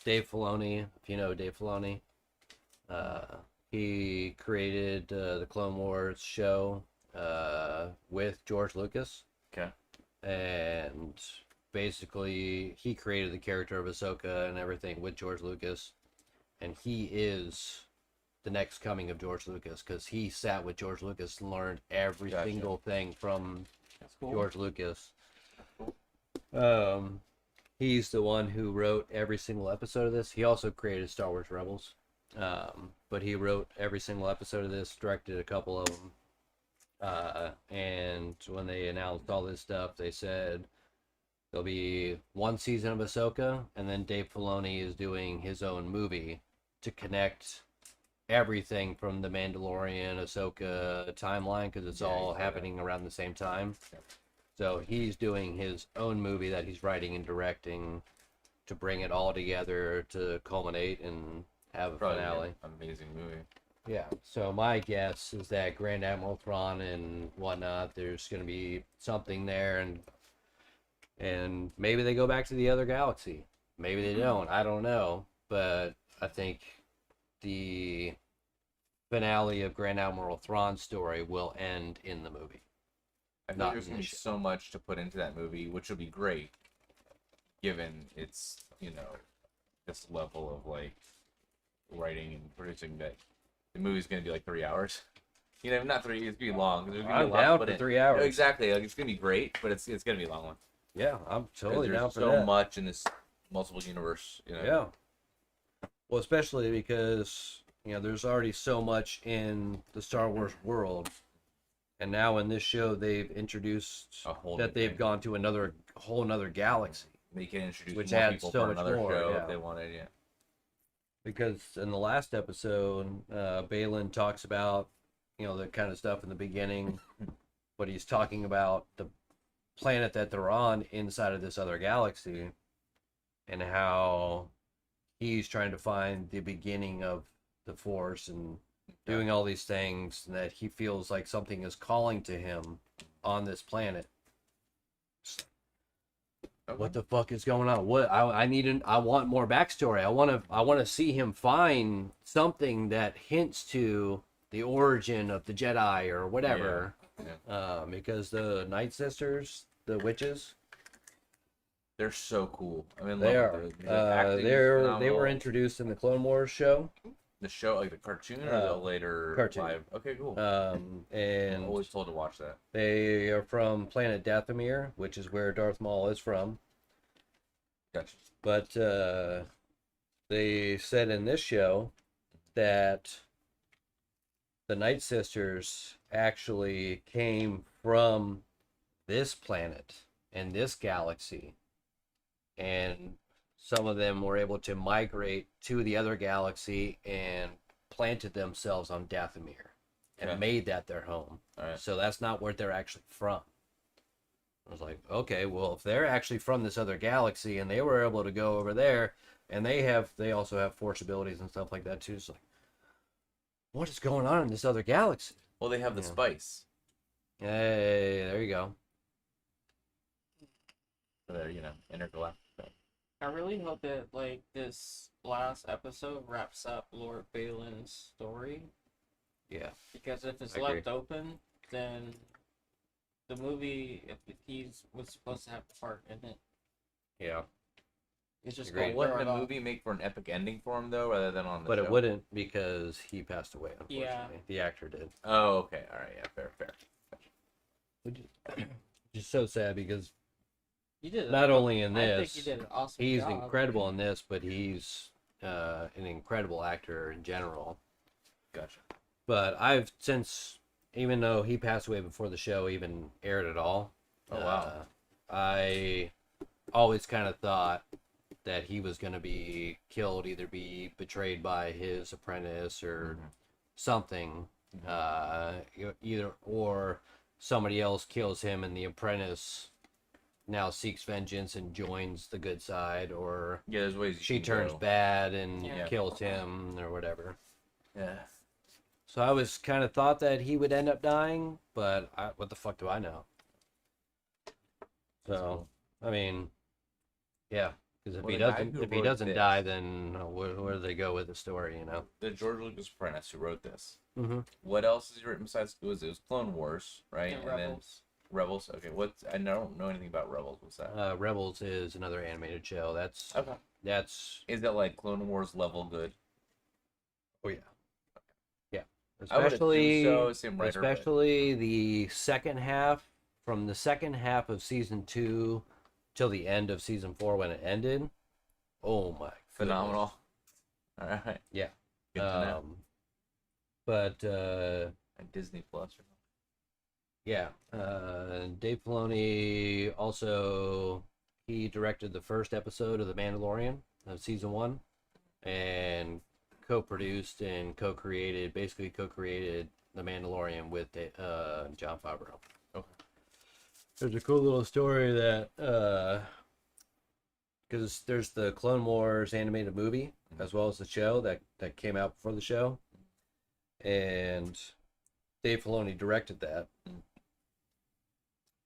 Dave Filoni, if you know Dave Filoni, he created the Clone Wars show with George Lucas. Okay. And basically, he created the character of Ahsoka and everything with George Lucas. And he is the next coming of George Lucas, because he sat with George Lucas and learned every single thing from George Lucas. He's the one who wrote every single episode of this. He also created Star Wars Rebels. But he wrote every single episode of this, directed a couple of them. And when they announced all this stuff, they said there'll be one season of Ahsoka, and then Dave Filoni is doing his own movie to connect everything from the Mandalorian, Ahsoka timeline, because it's all happening around the same time. So he's doing his own movie that he's writing and directing to bring it all together to culminate and have a finale. Amazing movie. Yeah, so my guess is that Grand Admiral Thrawn and whatnot, there's going to be something there, and maybe they go back to the other galaxy. Maybe they don't. I don't know. But I think the finale of Grand Admiral Thrawn's story will end in the movie. I think there's going to be so much to put into that movie, which will be great, given its, this level of, writing and producing that the movie's going to be, 3 hours. Not 3, it's going to be long. I'm down for 3 hours. No, exactly. It's going to be great, but it's going to be a long one. Yeah, I'm totally down for that. There's so much in this multiple universe, Yeah. Well, especially because, there's already so much in the Star Wars world. And now in this show, they've introduced that they've gone to a whole nother galaxy. They can introduce which more adds people so for much another more, show yeah. if they wanted, yeah. Because in the last episode, Balin talks about, the kind of stuff in the beginning, but he's talking about the planet that they're on inside of this other galaxy, and how he's trying to find the beginning of the Force and doing all these things, and that he feels like something is calling to him on this planet. What the fuck is going on? What I want more backstory. I want to see him find something that hints to the origin of the Jedi or whatever. Yeah. Because the Night Sisters, the witches, they're so cool. I mean, they are. They were introduced in the Clone Wars show. The show, the cartoon, or the later cartoon. live? Okay, cool. And I'm always told to watch that. They are from planet Dathomir, which is where Darth Maul is from. Gotcha. But they said in this show that the Night Sisters actually came from this planet and this galaxy, and some of them were able to migrate to the other galaxy and planted themselves on Dathomir and made that their home. Right. So that's not where they're actually from. I was like, okay, well, if they're actually from this other galaxy and they were able to go over there, and they also have Force abilities and stuff like that too. So, what is going on in this other galaxy? Well, they have the spice. Hey, there you go. They're, intergalactic. I really hope that this last episode wraps up Lord Balin's story. Yeah. Because if it's I left agree. open, then the movie, if was supposed to have a part in it. Yeah. It's just Well, wouldn't the movie make for an epic ending for him though, rather than on the But show? it wouldn't, because he passed away, unfortunately. Yeah. The actor did. Oh, okay. All right. Yeah. Fair. Which is so sad, because You did not only in I this, think you did an awesome he's job. incredible in this, but he's an incredible actor in general. Gotcha. But even though he passed away before the show even aired at all, Oh, wow. I always kind of thought that he was going to be killed, either be betrayed by his apprentice or something, either or somebody else kills him and the apprentice now seeks vengeance and joins the good side, or there's ways she can turns go. bad and Yeah. kills him or whatever. Yeah. So I was kind of thought that he would end up dying, but what the fuck do I know? So, I mean, yeah, because Well, the guy who if he wrote doesn't this- die, then where do they go with the story? You know. The George Lucas apprentice who wrote this. Mm-hmm. What else has he written besides it was Clone Wars, right? And then Rebels. Rebels. Okay, I don't know anything about Rebels. What's that? Rebels is another animated show. That's Okay. That's Is that like Clone Wars level good? oh yeah, yeah. I would assume Especially so, same writer, but- especially the second half, from the second half of season 2 till the end of season 4 when it ended. Oh my, Phenomenal. All right. goodness. Yeah. Good to know. But Like Disney Plus. Or yeah, Dave Filoni also he directed the first episode of The Mandalorian of season 1, and co-produced and co-created The Mandalorian with Jon Favreau. Okay. There's a cool little story that because there's the Clone Wars animated movie as well as the show that came out before the show, and Dave Filoni directed that.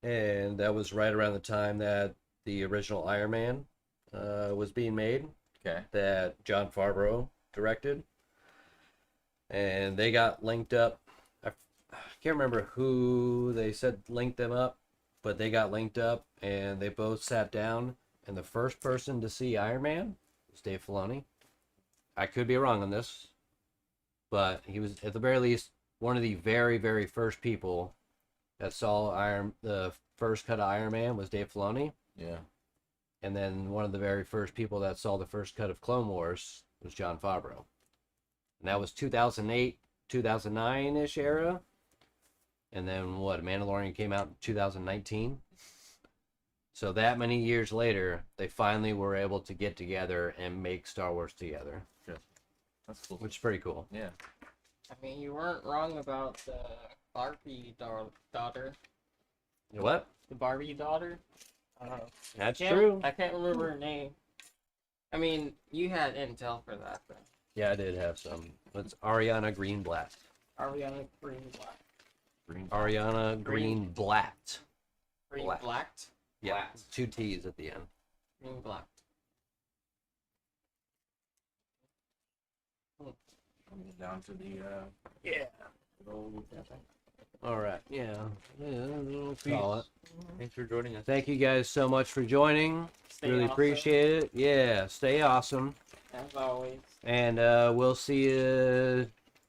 And that was right around the time that the original Iron Man was being made. Okay. That Jon Favreau directed. And they got linked up. I can't remember who they said linked them up, but they got linked up and they both sat down. And the first person to see Iron Man was Dave Filoni. I could be wrong on this, but he was, at the very least, one of the very, very first people that saw the first cut of Iron Man was Dave Filoni. Yeah. And then one of the very first people that saw the first cut of Clone Wars was Jon Favreau. And that was 2008, 2009-ish era. And then what, Mandalorian came out in 2019. So that many years later, they finally were able to get together and make Star Wars together. Good. That's cool. Which is pretty cool. Yeah. I mean, you weren't wrong about the Barbie daughter. What? The Barbie daughter? That's true. I can't remember her name. I mean, you had intel for that, but Yeah, I did have some. It's Ariana Greenblatt. Ariana Greenblatt. Ariana Greenblatt. Greenblatt? Yeah, 2 T's at the end. Greenblatt. Down to the Yeah. All right. Yeah. Peace. Call it. Thanks for joining us. Thank you guys so much for joining. Stay really awesome. appreciate it. Yeah, stay awesome. As always. And we'll see you.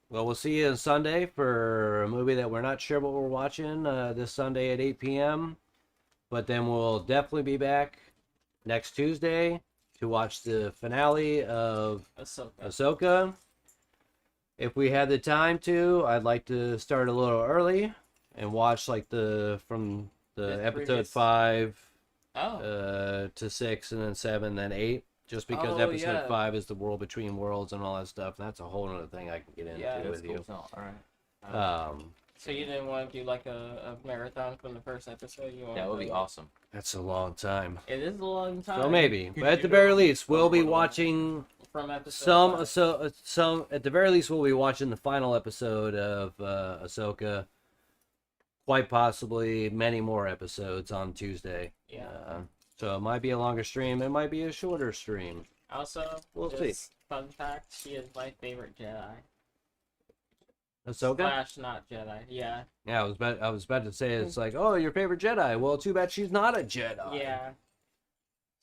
Well, we'll see you on Sunday for a movie that we're not sure what we're watching this Sunday at 8 p.m. But then we'll definitely be back next Tuesday to watch the finale of Ahsoka. If we had the time to, I'd like to start a little early and watch like from the episode previous- 5 Oh. to 6 and then 7 then 8. Just because Oh, episode yeah. 5 is the world between worlds and all that stuff. And that's a whole other thing I can get into Yeah, with you. All right. So you didn't want to do like a marathon from the first episode? You want That would be awesome. That's a long time. It is a long time. So maybe, but at the very least, we'll be watching From episode some. 5. Some at the very least, we'll be watching the final episode of Ahsoka. Quite possibly many more episodes on Tuesday. Yeah. So it might be a longer stream. It might be a shorter stream. Also, We'll just fun fact: she is my favorite Jedi. Ahsoka. Slash not Jedi. Yeah. Yeah, I was about to say it's like, oh, your favorite Jedi. Well, too bad she's not a Jedi. Yeah.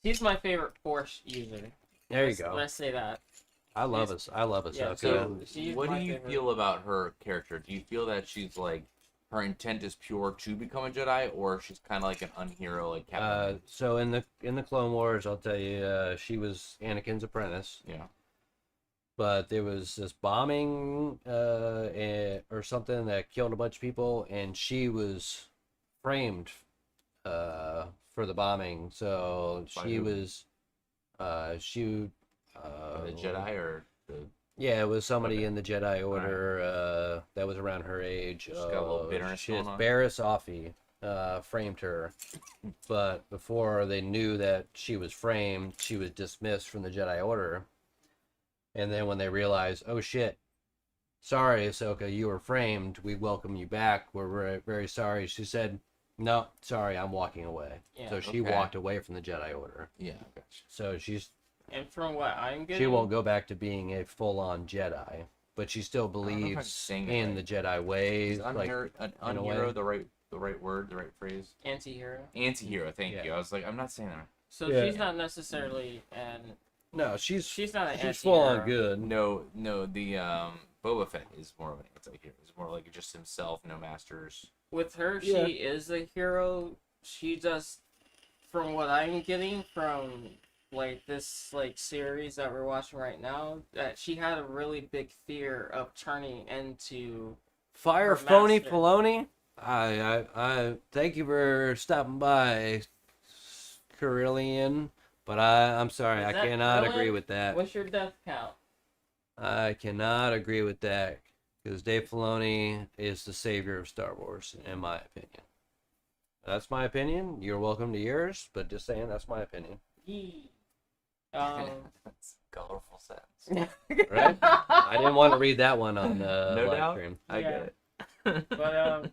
She's my favorite Force user. There you go. Let's say that. I love us. I love Ahsoka. So, she's what do my you favorite. feel about her character? Do you feel that she's like her intent is pure to become a Jedi, or she's kind of like an unhero, like Captain? So in the Clone Wars, I'll tell you, she was Anakin's apprentice. Yeah. But there was this bombing or something that killed a bunch of people, and she was framed for the bombing. So By she who? was the Jedi or the? Yeah, it was somebody in the Jedi Order that was around her age. She's got a little bitterness going on. Barriss Offee framed her, but before they knew that she was framed, she was dismissed from the Jedi Order. And then when they realized, oh shit, sorry, Ahsoka, you were framed. We welcome you back. We're very, very sorry. She said, no, sorry, I'm walking away. Yeah. So she Okay. walked away from the Jedi Order. Yeah, gotcha. So And from what I'm getting, she won't go back to being a full-on Jedi, but she still don't know if I'm believes saying it in right. the Jedi ways. Is Like, in a way. unhero the right word, the right phrase? anti-hero. Anti-hero, thank Yeah. you. I was like, I'm not saying that. So Yeah. she's not necessarily an. No, She's not an she's anti-hero. full-on good. No, the Boba Fett is more of an anti-hero. He's more like just himself, no masters. With her, Yeah. she is a hero. She just, from what I'm getting from like this like series that we're watching right now, that she had a really big fear of turning into Fire her phony master. Filoni. I thank you for stopping by, Carillion, but I'm sorry, Is I that cannot Krillin? agree with that. What's your death count? I cannot agree with that because Dave Filoni is the savior of Star Wars, in my opinion. That's my opinion. You're welcome to yours, but just saying that's my opinion. Yee. That's a colorful sentence. Right? I didn't want to read that one on No live doubt. stream. I get it. But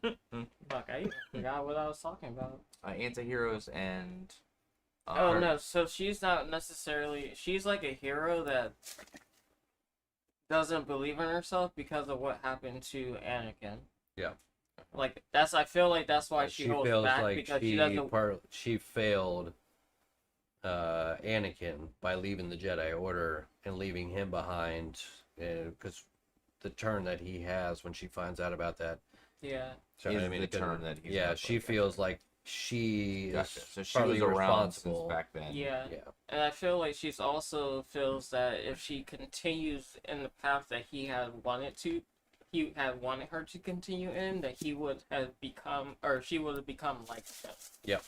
fuck, I even forgot what I was talking about. Anti-heroes and. Oh no, so she's not necessarily. She's like a hero that doesn't believe in herself because of what happened to Anakin. Yeah. Like that's. I feel like that's why she holds feels back like because she she doesn't. she failed Anakin by leaving the Jedi Order and leaving him behind because the turn that he has when she finds out about that. Yeah. Sorry, Is I mean, the it couldn't- turn that he's yeah, not she like, feels like she Gotcha. is So she partly was around responsible. since back then. Yeah. Yeah. And I feel like she's also feels that if she continues in the path that he had wanted her to continue in, that he would have become, or she would have become like him. Yep.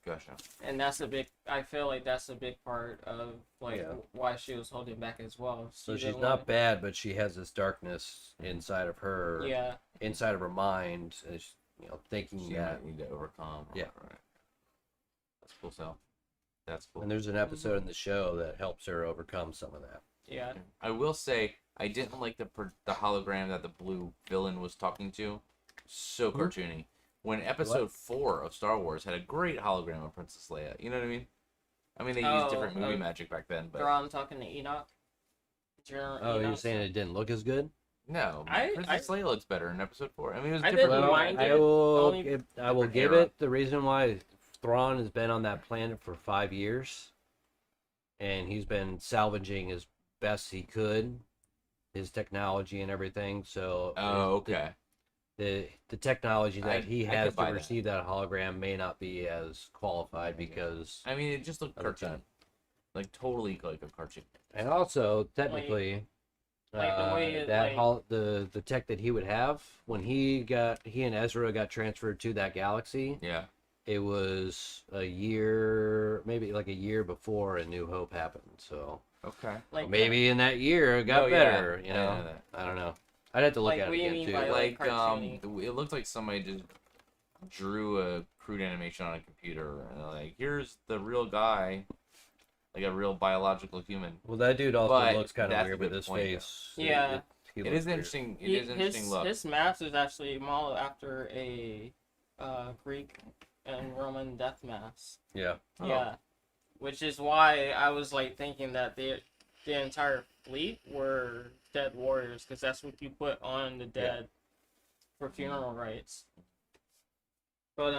Gotcha. And that's I feel like that's a big part of like Yeah. why she was holding back as well. So She she's didn't not wanna- bad, but she has this darkness inside of her. Yeah. Inside of her mind, is, thinking She that. might need to overcome. Yeah. Right. That's cool. So, that's cool. And there's an episode in the show that helps her overcome some of that. Yeah. I will say I didn't like the hologram that the blue villain was talking to. So cartoony. When episode 4 of Star Wars had a great hologram of Princess Leia. You know what I mean? I mean, they used different movie magic back then, but THRAWN talking to Enoch. Oh, you're saying it didn't look as good? no, Princess Leia looks better in episode 4. I mean, it was I different. didn't mind it. I will Only give different it era. the reason why Thrawn has been on that planet for 5 years, and he's been salvaging as best he could his technology and everything. So Oh, okay. the technology that he I has could buy to that. receive that hologram may not be as qualified because I mean, it just looked of the cartoon. time. Like, totally like a cartoon. And also, technically, like the way it, that like- the tech that he would have when he and Ezra got transferred to that galaxy. Yeah. It was a year, maybe like a year before A New Hope happened. So Okay. Like maybe in that year it got Oh, yeah. better. You I know know, that. I don't know. I'd have to look Like, at what it do you again mean too. by, Like, cartoony? it looked like somebody just drew a crude animation on a computer and like, here's the real guy, like a real biological human. Well, that dude also But looks kind of that's weird a with good his point, though. face. Yeah. He It looks is weird. interesting. It is an interesting look. His mask is actually modeled after a Greek and Roman death mask. Yeah. Oh. Yeah, which is why I was like thinking that the entire fleet were dead warriors because that's what you put on the dead for funeral rites. But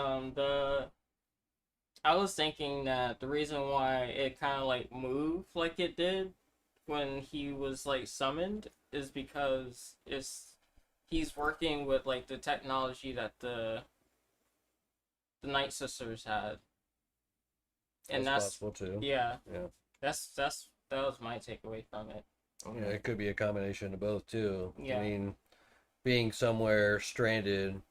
I was thinking that the reason why it kind of like moved like it did when he was like summoned is because he's working with like the technology that the Night Sisters had. And that's possible too. yeah. Yeah. That was my takeaway from it. Yeah, it could be a combination of both too. Yeah. I mean, being somewhere stranded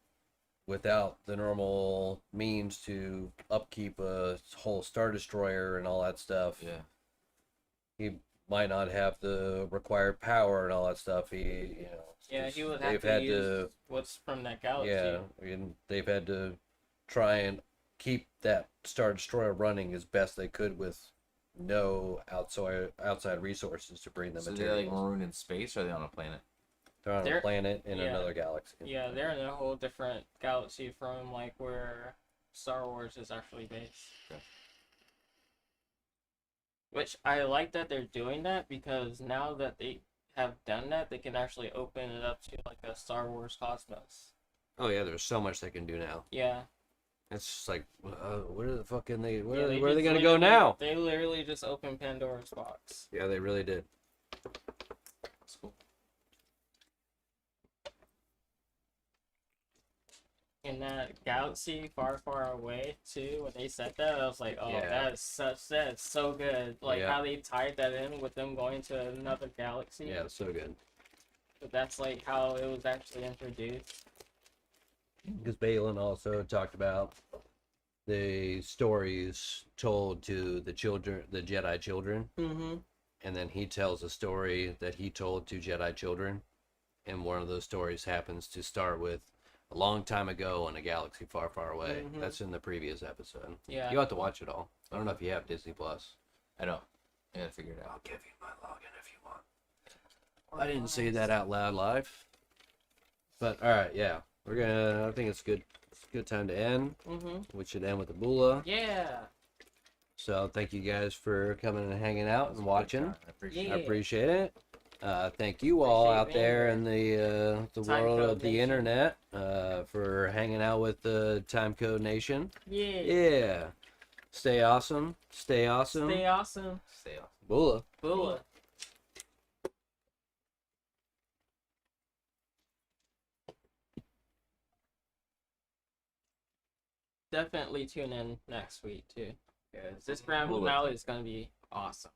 without the normal means to upkeep a whole Star Destroyer and all that stuff. Yeah. He might not have the required power and all that stuff. Yeah, he would they've have to had use what's from that galaxy. Yeah, and they've had to try and keep that Star Destroyer running as best they could with no outside resources to bring them So they're like materials. marooned in space, or are they on a planet? They're on a planet in another galaxy. Yeah, they're in a whole different galaxy from like where Star Wars is actually based. Okay. Which I like that they're doing that, because now that they have done that, they can actually open it up to like a Star Wars cosmos. Oh yeah, there's so much they can do now. Yeah. It's just like, where the fuck can they? Where, Yeah, where are they just gonna go now? They literally just opened Pandora's box. Yeah, they really did. That's cool. In that galaxy far, far away too, when they said that, I was like, oh, Yeah. that's so good. Like Yeah. how they tied that in with them going to another galaxy. Yeah, so good. But that's like how it was actually introduced. Because Balin also talked about the stories told to the children, the Jedi children, Mm-hmm. and then he tells a story that he told to Jedi children, and one of those stories happens to start with a long time ago in a galaxy far, far away. Mhm. That's in the previous episode. Yeah. You have to watch it all. I don't know if you have Disney Plus. I know. I gotta figure it out. I'll give you my login if you want. I didn't say that out loud live. But all right, yeah, we're gonna. I think it's good. It's a good time to end. Mm-hmm. We should end with the Bula. Yeah. So thank you guys for coming and hanging out and watching. Yeah. I appreciate it. Thank you all Appreciate out there in the Time world Code of the Nation. internet for hanging out with the Time Code Nation. Yeah. Yeah. Stay awesome. Stay awesome. Stay awesome. Stay off. Bula. Bula. Definitely tune in next week too, because this grand Bula. finale is gonna be awesome.